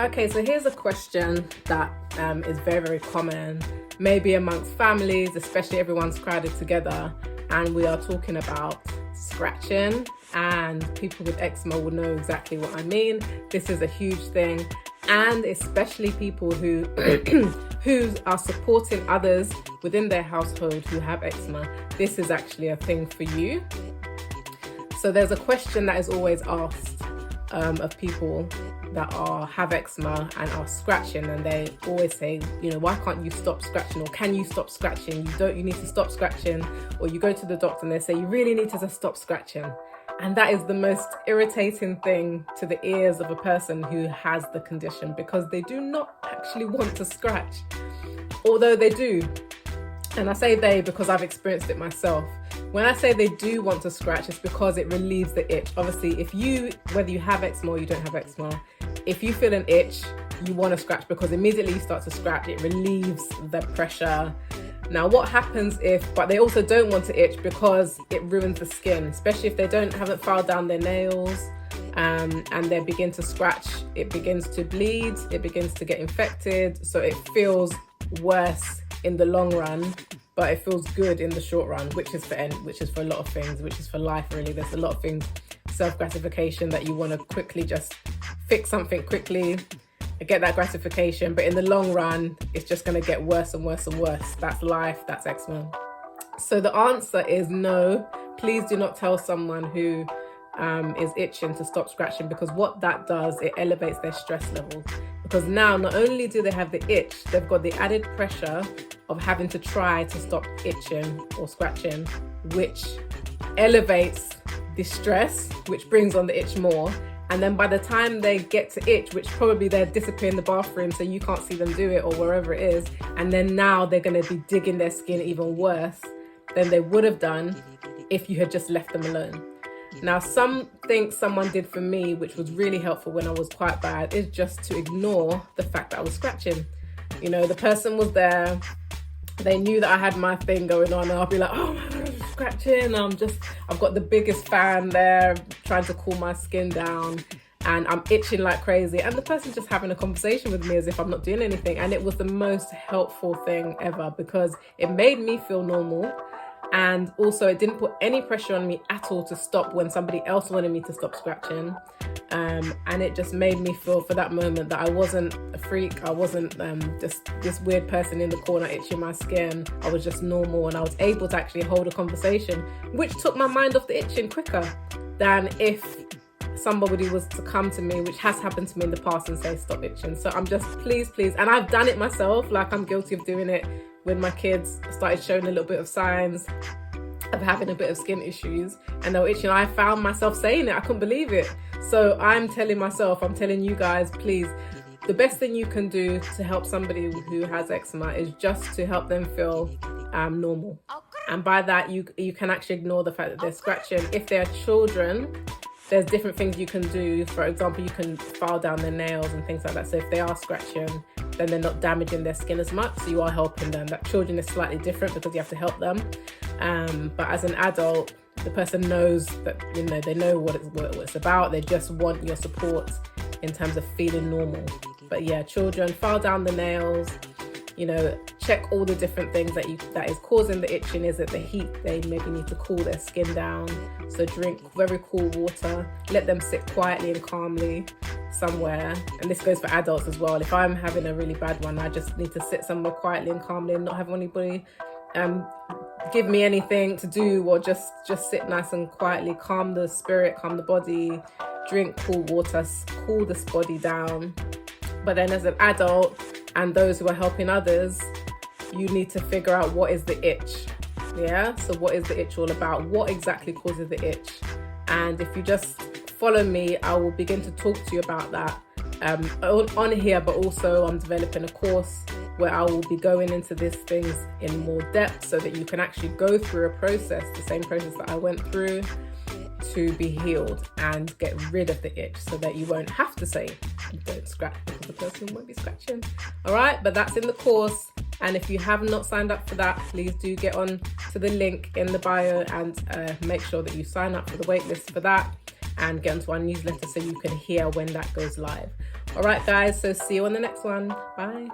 Okay, so here's a question that is very, very common, maybe amongst families, especially everyone's crowded together, and we are talking about scratching, and people with eczema will know exactly what I mean. This is a huge thing, and especially people who who are supporting others within their household who have eczema. This is actually a thing for you. So there's a question that is always asked of people that have eczema and are scratching, and they always say, why can't you stop scratching, or can you stop scratching? You need to stop scratching. Or you go to the doctor and they say you really need to just stop scratching. And that is the most irritating thing to the ears of a person who has the condition, because they do not actually want to scratch, although they do. And I say they because I've experienced it myself. When I say they do want to scratch, it's because it relieves the itch. Obviously, whether you have eczema or you don't have eczema, if you feel an itch, you want to scratch, because immediately you start to scratch, it relieves the pressure. Now, what happens but they also don't want to itch because it ruins the skin, especially if they haven't filed down their nails, and they begin to scratch, it begins to bleed, it begins to get infected. So it feels worse in the long run, but it feels good in the short run, which is for a lot of things, which is for life really. There's a lot of things, self-gratification, that you want to quickly just fix something quickly, get that gratification, but in the long run, it's just going to get worse and worse and worse. That's life, that's eczema. So the answer is no. Please do not tell someone who is itching to stop scratching, because what that does, it elevates their stress levels. Because now, not only do they have the itch, they've got the added pressure of having to try to stop itching or scratching, which elevates the stress, which brings on the itch more. And then by the time they get to itch, which probably they're disappearing in the bathroom so you can't see them do it, or wherever it is, and then now they're going to be digging their skin even worse than they would have done if you had just left them alone. Now, something someone did for me, which was really helpful when I was quite bad, is just to ignore the fact that I was scratching. The person was there, they knew that I had my thing going on, and I'll be like, oh my God, I'm scratching. I've got the biggest fan there trying to cool my skin down, and I'm itching like crazy. And the person's just having a conversation with me as if I'm not doing anything. And it was the most helpful thing ever, because it made me feel normal. And also, it didn't put any pressure on me at all to stop when somebody else wanted me to stop scratching. And it just made me feel for that moment that I wasn't a freak. I wasn't just this weird person in the corner itching my skin. I was just normal, and I was able to actually hold a conversation, which took my mind off the itching quicker than if somebody was to come to me, which has happened to me in the past, and say, stop itching. So I'm just, please, and I've done it myself. Like, I'm guilty of doing it when my kids started showing a little bit of signs of having a bit of skin issues and they were itching. I found myself saying it. I couldn't believe it. So I'm telling you guys, please, the best thing you can do to help somebody who has eczema is just to help them feel normal. And by that, you can actually ignore the fact that they're scratching. If they're children, there's different things you can do. For example, you can file down their nails and things like that. So if they are scratching, then they're not damaging their skin as much. So you are helping them. That children is slightly different because you have to help them. But as an adult, the person knows that, they know what it's about. They just want your support in terms of feeling normal. But yeah, children, file down the nails, check all the different things that is causing the itching. Is it the heat? They maybe need to cool their skin down. So drink very cool water. Let them sit quietly and calmly somewhere. And this goes for adults as well. If I'm having a really bad one, I just need to sit somewhere quietly and calmly and not have anybody give me anything to do, or just sit nice and quietly, calm the spirit, calm the body, drink cool water, cool this body down. But then as an adult, and those who are helping others, you need to figure out what is the itch. Yeah, so what is the itch all about? What exactly causes the itch? And if you just follow me, I will begin to talk to you about that on here, but also I'm developing a course where I will be going into these things in more depth so that you can actually go through a process, the same process that I went through, to be healed and get rid of the itch, so that you won't have to say don't scratch, because the person won't be scratching. All right, but that's in the course. And if you have not signed up for that, please do get on to the link in the bio and make sure that you sign up for the waitlist for that and get onto our newsletter so you can hear when that goes live. All right, guys, so see you on the next one. Bye.